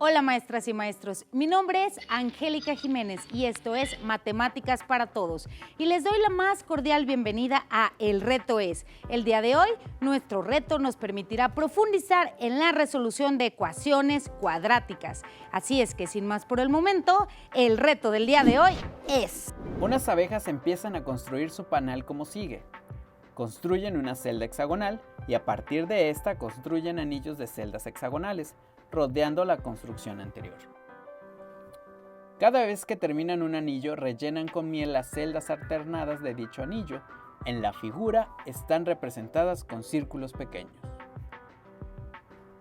Hola maestras y maestros, mi nombre es Angélica Jiménez y esto es Matemáticas para Todos y les doy la más cordial bienvenida a El Reto Es. El día de hoy, nuestro reto nos permitirá profundizar en la resolución de ecuaciones cuadráticas. Así es que sin más por el momento, el reto del día de hoy es... Unas abejas empiezan a construir su panal como sigue. Construyen una celda hexagonal y a partir de esta construyen anillos de celdas hexagonales, rodeando la construcción anterior. Cada vez que terminan un anillo, rellenan con miel las celdas alternadas de dicho anillo. En la figura están representadas con círculos pequeños.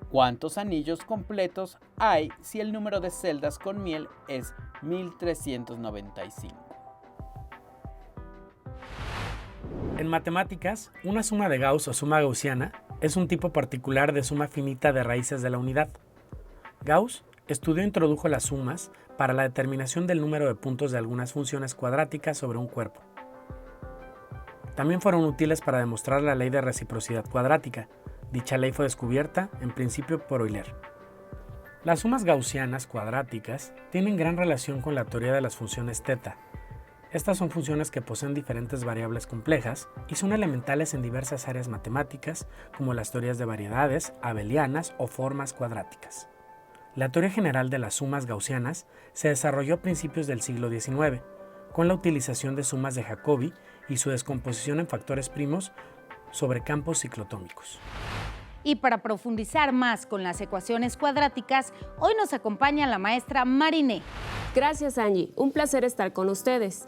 ¿Cuántos anillos completos hay si el número de celdas con miel es 1395? En matemáticas, una suma de Gauss o suma gaussiana es un tipo particular de suma finita de raíces de la unidad. Gauss estudió e introdujo las sumas para la determinación del número de puntos de algunas funciones cuadráticas sobre un cuerpo. También fueron útiles para demostrar la ley de reciprocidad cuadrática. Dicha ley fue descubierta, en principio, por Euler. Las sumas gaussianas cuadráticas tienen gran relación con la teoría de las funciones θ. Estas son funciones que poseen diferentes variables complejas y son elementales en diversas áreas matemáticas, como las teorías de variedades, abelianas o formas cuadráticas. La teoría general de las sumas gaussianas se desarrolló a principios del siglo XIX, con la utilización de sumas de Jacobi y su descomposición en factores primos sobre campos ciclotómicos. Y para profundizar más con las ecuaciones cuadráticas, hoy nos acompaña la maestra Mariné. Gracias, Angie. Un placer estar con ustedes.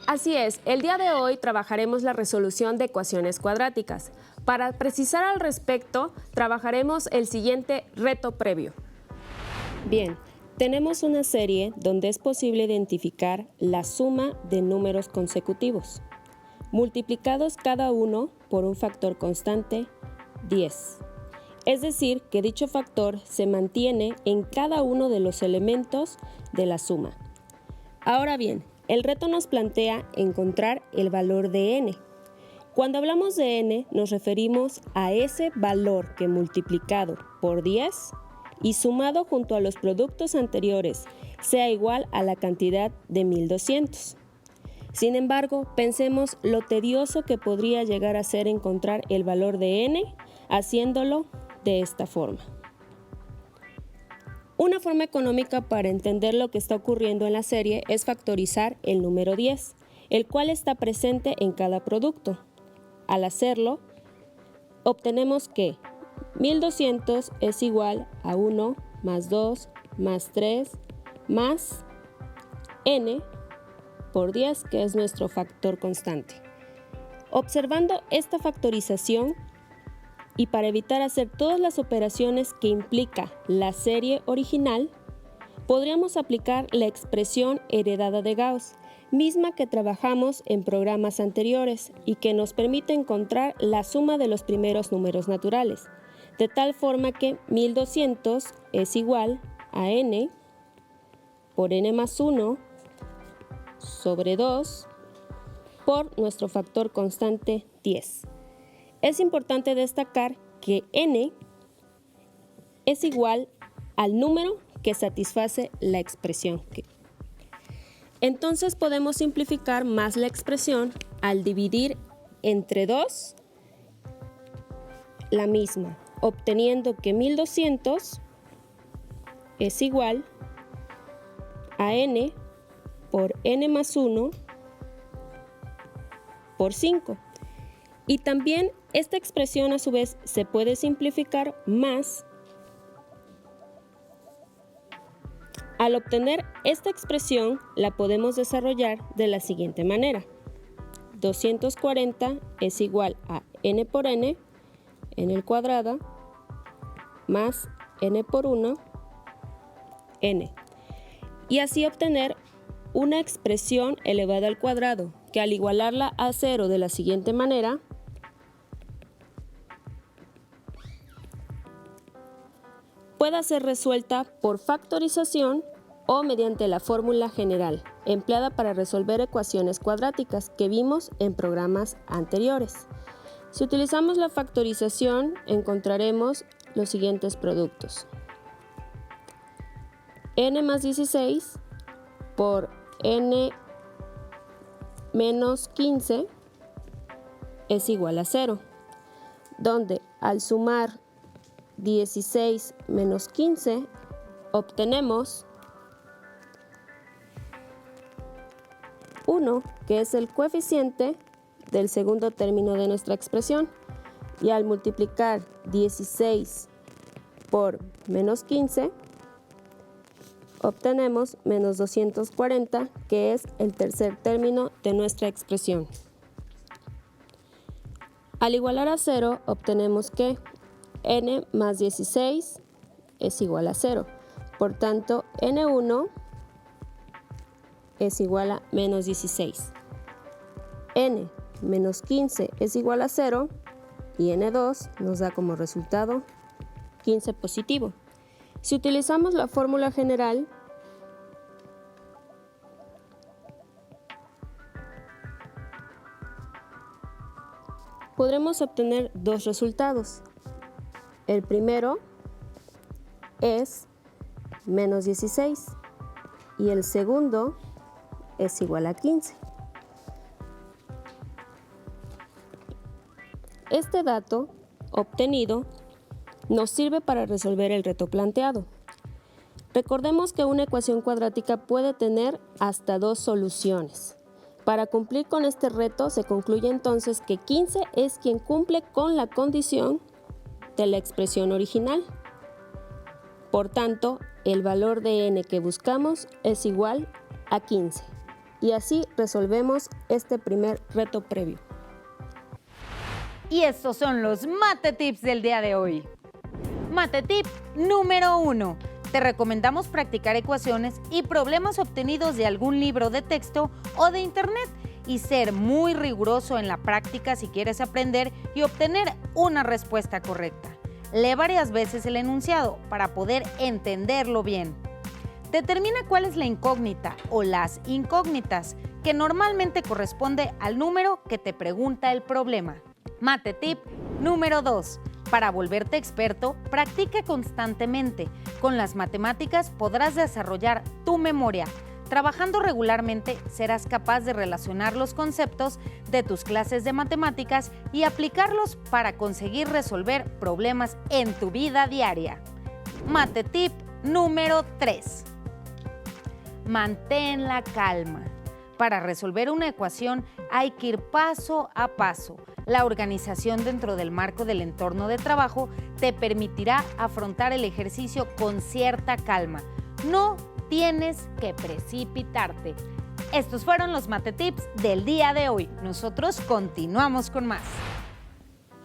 Así es, el día de hoy trabajaremos la resolución de ecuaciones cuadráticas. Para precisar al respecto, trabajaremos el siguiente reto previo. Bien, tenemos una serie donde es posible identificar la suma de números consecutivos, multiplicados cada uno por un factor constante 10. Es decir, que dicho factor se mantiene en cada uno de los elementos de la suma. Ahora bien, el reto nos plantea encontrar el valor de n. Cuando hablamos de n, nos referimos a ese valor que multiplicado por 10 y sumado junto a los productos anteriores sea igual a la cantidad de 1200. Sin embargo, pensemos lo tedioso que podría llegar a ser encontrar el valor de n haciéndolo de esta forma. Una forma económica para entender lo que está ocurriendo en la serie es factorizar el número 10, el cual está presente en cada producto. Al hacerlo, obtenemos que 1200 es igual a 1 más 2 más 3 más n por 10, que es nuestro factor constante. Observando esta factorización, y para evitar hacer todas las operaciones que implica la serie original, podríamos aplicar la expresión heredada de Gauss, misma que trabajamos en programas anteriores y que nos permite encontrar la suma de los primeros números naturales, de tal forma que 1200 es igual a n por n más 1 sobre 2 por nuestro factor constante 10. Es importante destacar que n es igual al número que satisface la expresión. Entonces podemos simplificar más la expresión al dividir entre 2 la misma, obteniendo que 1200 es igual a n por n más 1 por 5. Y también esta expresión a su vez se puede simplificar más. Al obtener esta expresión la podemos desarrollar de la siguiente manera. 240 es igual a n por n al cuadrado más n por 1 n. Y así obtener una expresión elevada al cuadrado que al igualarla a 0 de la siguiente manera pueda ser resuelta por factorización o mediante la fórmula general empleada para resolver ecuaciones cuadráticas que vimos en programas anteriores. Si utilizamos la factorización, encontraremos los siguientes productos. n más 16 por n menos 15 es igual a 0, donde al sumar 16 menos 15 obtenemos 1, que es el coeficiente del segundo término de nuestra expresión, y al multiplicar 16 por menos 15 obtenemos menos 240, que es el tercer término de nuestra expresión. Al igualar a 0 obtenemos que n más 16 es igual a 0, por tanto n1 es igual a menos 16. n menos 15 es igual a 0 y n2 nos da como resultado 15 positivo. Si utilizamos la fórmula general, podremos obtener dos resultados. El primero es menos 16 y el segundo es igual a 15. Este dato obtenido nos sirve para resolver el reto planteado. Recordemos que una ecuación cuadrática puede tener hasta dos soluciones. Para cumplir con este reto se concluye entonces que 15 es quien cumple con la condición de la expresión original. Por tanto, el valor de n que buscamos es igual a 15. Y así resolvemos este primer reto previo. Y estos son los Mate Tips del día de hoy. Mate Tip número 1. Te recomendamos practicar ecuaciones y problemas obtenidos de algún libro de texto o de internet y ser muy riguroso en la práctica si quieres aprender y obtener una respuesta correcta. Lee varias veces el enunciado para poder entenderlo bien. Determina cuál es la incógnita o las incógnitas, que normalmente corresponde al número que te pregunta el problema. Mate Tip número 2. Para volverte experto, practica constantemente. Con las matemáticas podrás desarrollar tu memoria. Trabajando regularmente serás capaz de relacionar los conceptos de tus clases de matemáticas y aplicarlos para conseguir resolver problemas en tu vida diaria. Mate Tip número 3. Mantén la calma. Para resolver una ecuación hay que ir paso a paso. La organización dentro del marco del entorno de trabajo te permitirá afrontar el ejercicio con cierta calma. No tienes que precipitarte. Estos fueron los Mate Tips del día de hoy. Nosotros continuamos con más.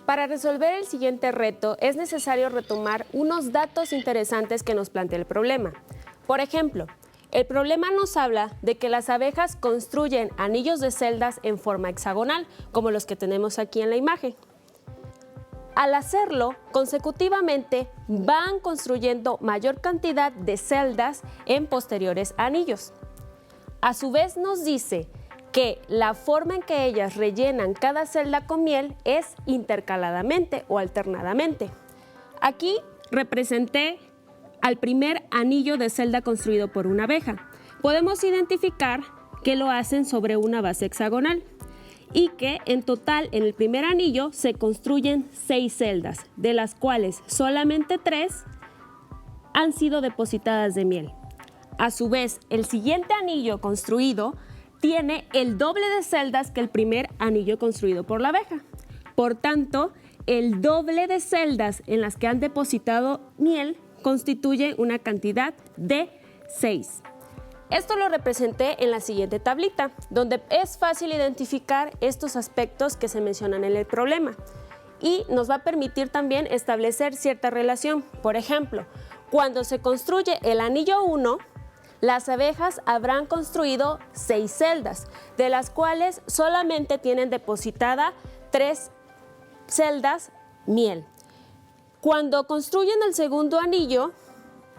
Para resolver el siguiente reto es necesario retomar unos datos interesantes que nos plantea el problema. Por ejemplo, el problema nos habla de que las abejas construyen anillos de celdas en forma hexagonal, como los que tenemos aquí en la imagen. Al hacerlo, consecutivamente van construyendo mayor cantidad de celdas en posteriores anillos. A su vez nos dice que la forma en que ellas rellenan cada celda con miel es intercaladamente o alternadamente. Aquí representé al primer anillo de celda construido por una abeja. Podemos identificar que lo hacen sobre una base hexagonal y que en total en el primer anillo se construyen 6 celdas, de las cuales solamente 3 han sido depositadas de miel. A su vez, el siguiente anillo construido tiene el doble de celdas que el primer anillo construido por la abeja. Por tanto, el doble de celdas en las que han depositado miel constituye una cantidad de 6. Esto lo representé en la siguiente tablita, donde es fácil identificar estos aspectos que se mencionan en el problema y nos va a permitir también establecer cierta relación. Por ejemplo, cuando se construye el anillo 1, las abejas habrán construido 6 celdas, de las cuales solamente tienen depositada 3 celdas miel. Cuando construyen el segundo anillo,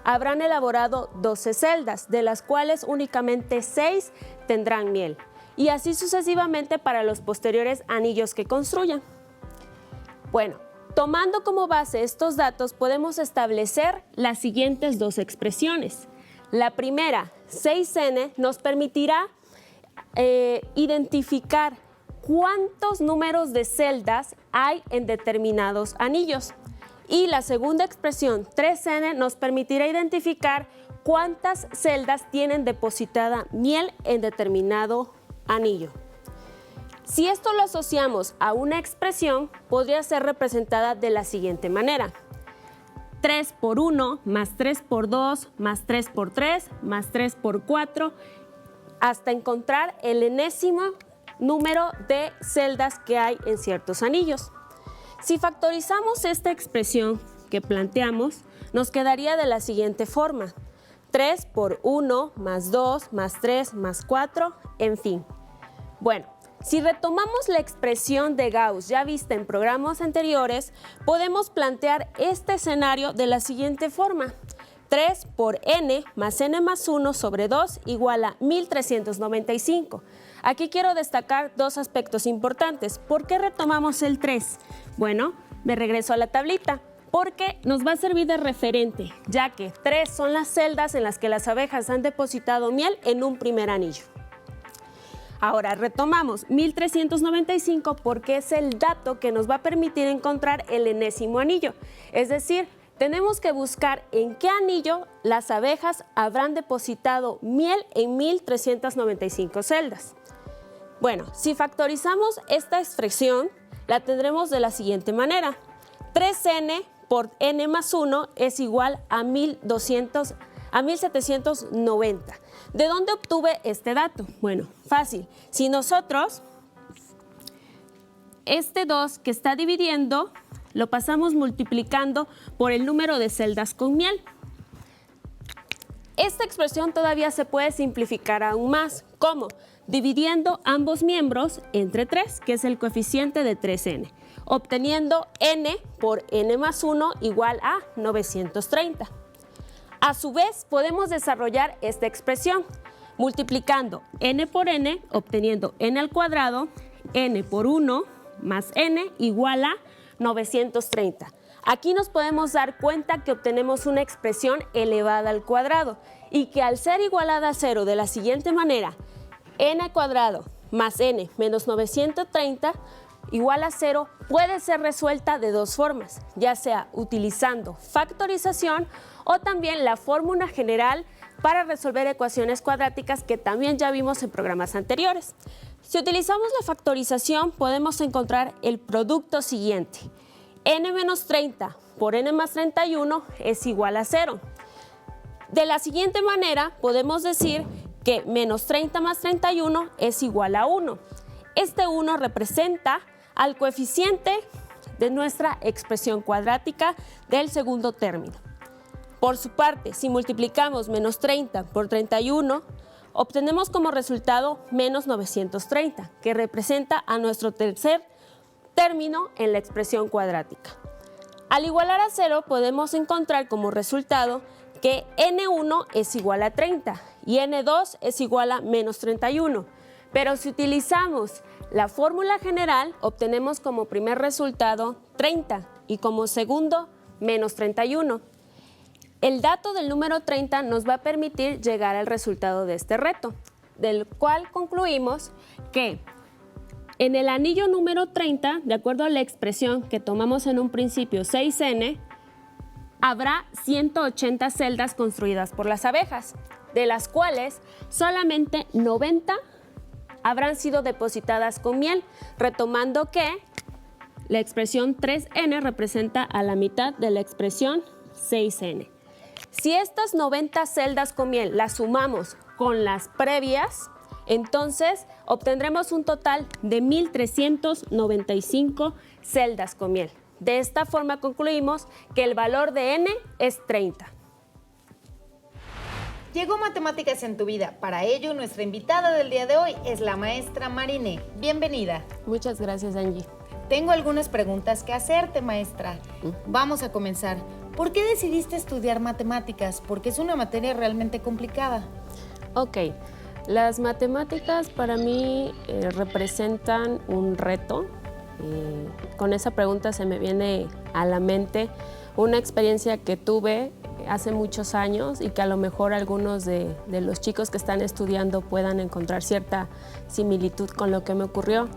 habrán elaborado 12 celdas, de las cuales únicamente 6 tendrán miel, y así sucesivamente para los posteriores anillos que construyan. Bueno, tomando como base estos datos, podemos establecer las siguientes dos expresiones. La primera, 6n, nos permitirá identificar cuántos números de celdas hay en determinados anillos. Y la segunda expresión, 3n, nos permitirá identificar cuántas celdas tienen depositada miel en determinado anillo. Si esto lo asociamos a una expresión, podría ser representada de la siguiente manera. 3 por 1 más 3 por 2 más 3 por 3 más 3 por 4, hasta encontrar el enésimo número de celdas que hay en ciertos anillos. Si factorizamos esta expresión que planteamos, nos quedaría de la siguiente forma. 3 por 1 más 2 más 3 más 4, en fin. Bueno, si retomamos la expresión de Gauss ya vista en programas anteriores, podemos plantear este escenario de la siguiente forma. 3 por n más n más 1 sobre 2 igual a 1395. Aquí quiero destacar dos aspectos importantes. ¿Por qué retomamos el 3? Bueno, me regreso a la tablita, porque nos va a servir de referente, ya que 3 son las celdas en las que las abejas han depositado miel en un primer anillo. Ahora retomamos 1395 porque es el dato que nos va a permitir encontrar el enésimo anillo. Es decir, tenemos que buscar en qué anillo las abejas habrán depositado miel en 1395 celdas. Bueno, si factorizamos esta expresión, la tendremos de la siguiente manera. 3n por n más 1 es igual a 1790. ¿De dónde obtuve este dato? Bueno, fácil. Si nosotros, este 2 que está dividiendo, lo pasamos multiplicando por el número de celdas con miel. Esta expresión todavía se puede simplificar aún más. ¿Cómo? Dividiendo ambos miembros entre 3, que es el coeficiente de 3n, obteniendo n por n más 1 igual a 930. A su vez, podemos desarrollar esta expresión, multiplicando n por n, obteniendo n al cuadrado, n por 1 más n igual a 930. Aquí nos podemos dar cuenta que obtenemos una expresión elevada al cuadrado y que al ser igualada a 0 de la siguiente manera, n al cuadrado más n menos 930 igual a 0 puede ser resuelta de dos formas, ya sea utilizando factorización o también la fórmula general para resolver ecuaciones cuadráticas que también ya vimos en programas anteriores. Si utilizamos la factorización, podemos encontrar el producto siguiente. N menos 30 por n más 31 es igual a 0. De la siguiente manera, podemos decir que menos 30 más 31 es igual a 1. Este 1 representa al coeficiente de nuestra expresión cuadrática del segundo término. Por su parte, si multiplicamos menos 30 por 31, obtenemos como resultado menos 930, que representa a nuestro tercer término en la expresión cuadrática. Al igualar a 0, podemos encontrar como resultado que n1 es igual a 30 y n2 es igual a menos 31. Pero si utilizamos la fórmula general, obtenemos como primer resultado 30 y como segundo menos 31. El dato del número 30 nos va a permitir llegar al resultado de este reto, del cual concluimos que en el anillo número 30, de acuerdo a la expresión que tomamos en un principio 6n, habrá 180 celdas construidas por las abejas, de las cuales solamente 90 habrán sido depositadas con miel, retomando que la expresión 3n representa a la mitad de la expresión 6n. Si estas 90 celdas con miel las sumamos con las previas, entonces obtendremos un total de 1395 celdas con miel. De esta forma concluimos que el valor de n es 30. Llegó Matemáticas en tu vida. Para ello, nuestra invitada del día de hoy es la maestra Mariné. Bienvenida. Muchas gracias, Angie. Tengo algunas preguntas que hacerte, maestra. Vamos a comenzar. ¿Por qué decidiste estudiar matemáticas? Porque es una materia realmente complicada. Ok, las matemáticas para mí representan un reto. Con esa pregunta se me viene a la mente una experiencia que tuve hace muchos años y que a lo mejor algunos de los chicos que están estudiando puedan encontrar cierta similitud con lo que me ocurrió.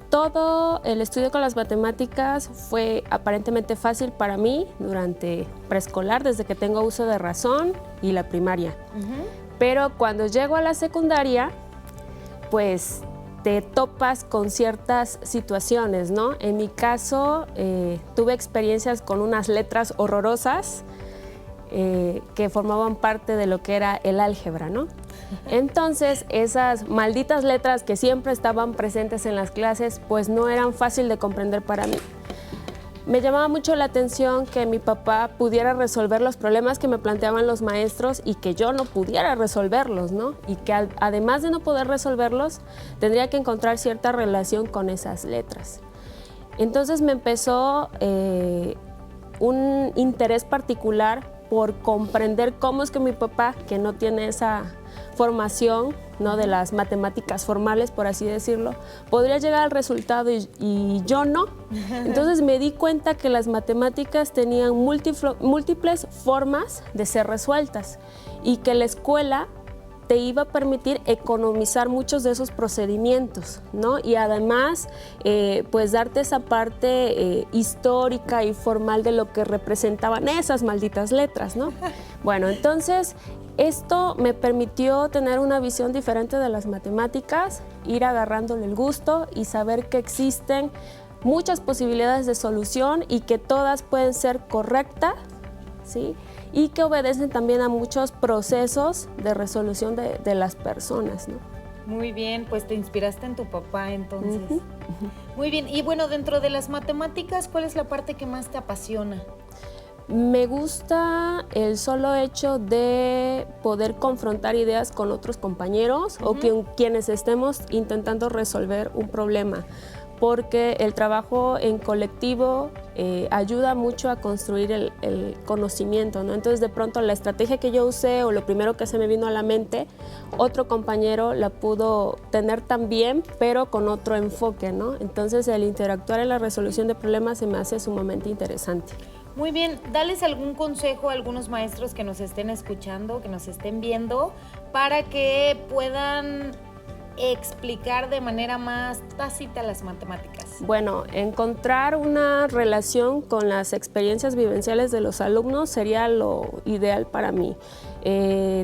Todo el estudio con las matemáticas fue aparentemente fácil para mí durante preescolar, desde que tengo uso de razón, y la primaria. Pero cuando llego a la secundaria, pues te topas con ciertas situaciones, ¿no? En mi caso, tuve experiencias con unas letras horrorosas que formaban parte de lo que era el álgebra, ¿no? Entonces, esas malditas letras que siempre estaban presentes en las clases, pues no eran fácil de comprender para mí. Me llamaba mucho la atención que mi papá pudiera resolver los problemas que me planteaban los maestros y que yo no pudiera resolverlos, ¿no? Y que además de no poder resolverlos, tendría que encontrar cierta relación con esas letras. Entonces me empezó un interés particular por comprender cómo es que mi papá, que no tiene esa formación, ¿no?, de las matemáticas formales, por así decirlo, podría llegar al resultado y yo no. Entonces me di cuenta que las matemáticas tenían múltiples formas de ser resueltas y que la escuela te iba a permitir economizar muchos de esos procedimientos, ¿no? Y además, pues darte esa parte histórica y formal de lo que representaban esas malditas letras, ¿no? Bueno, entonces, esto me permitió tener una visión diferente de las matemáticas, ir agarrándole el gusto y saber que existen muchas posibilidades de solución y que todas pueden ser correctas, ¿sí?, y que obedecen también a muchos procesos de resolución de las personas, ¿no? Muy bien, pues te inspiraste en tu papá entonces. Muy bien, y bueno, dentro de las matemáticas, ¿cuál es la parte que más te apasiona? Me gusta el solo hecho de poder confrontar ideas con otros compañeros o quienes estemos intentando resolver un problema, porque el trabajo en colectivo ayuda mucho a construir el conocimiento, ¿no? Entonces, de pronto, la estrategia que yo usé o lo primero que se me vino a la mente, otro compañero la pudo tener también, pero con otro enfoque, ¿no? Entonces, el interactuar en la resolución de problemas se me hace sumamente interesante. Muy bien, dales algún consejo a algunos maestros que nos estén escuchando, que nos estén viendo, para que puedan explicar de manera más tácita las matemáticas. Bueno, encontrar una relación con las experiencias vivenciales de los alumnos sería lo ideal para mí.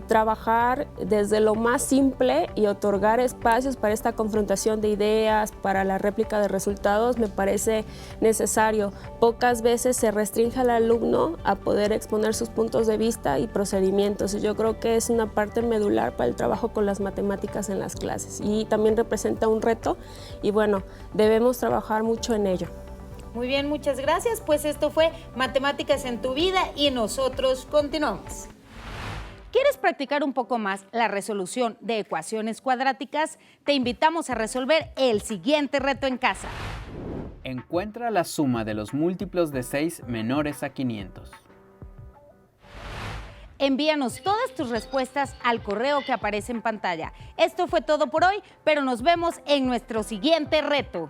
Trabajar desde lo más simple y otorgar espacios para esta confrontación de ideas, para la réplica de resultados, me parece necesario. Pocas veces se restringe al alumno a poder exponer sus puntos de vista y procedimientos. Y yo creo que es una parte medular para el trabajo con las matemáticas en las clases y también representa un reto y bueno, debemos trabajar mucho en ello. Muy bien, muchas gracias. Pues esto fue Matemáticas en tu vida y nosotros continuamos. ¿Quieres practicar un poco más la resolución de ecuaciones cuadráticas? Te invitamos a resolver el siguiente reto en casa. Encuentra la suma de los múltiplos de 6 menores a 500. Envíanos todas tus respuestas al correo que aparece en pantalla. Esto fue todo por hoy, pero nos vemos en nuestro siguiente reto.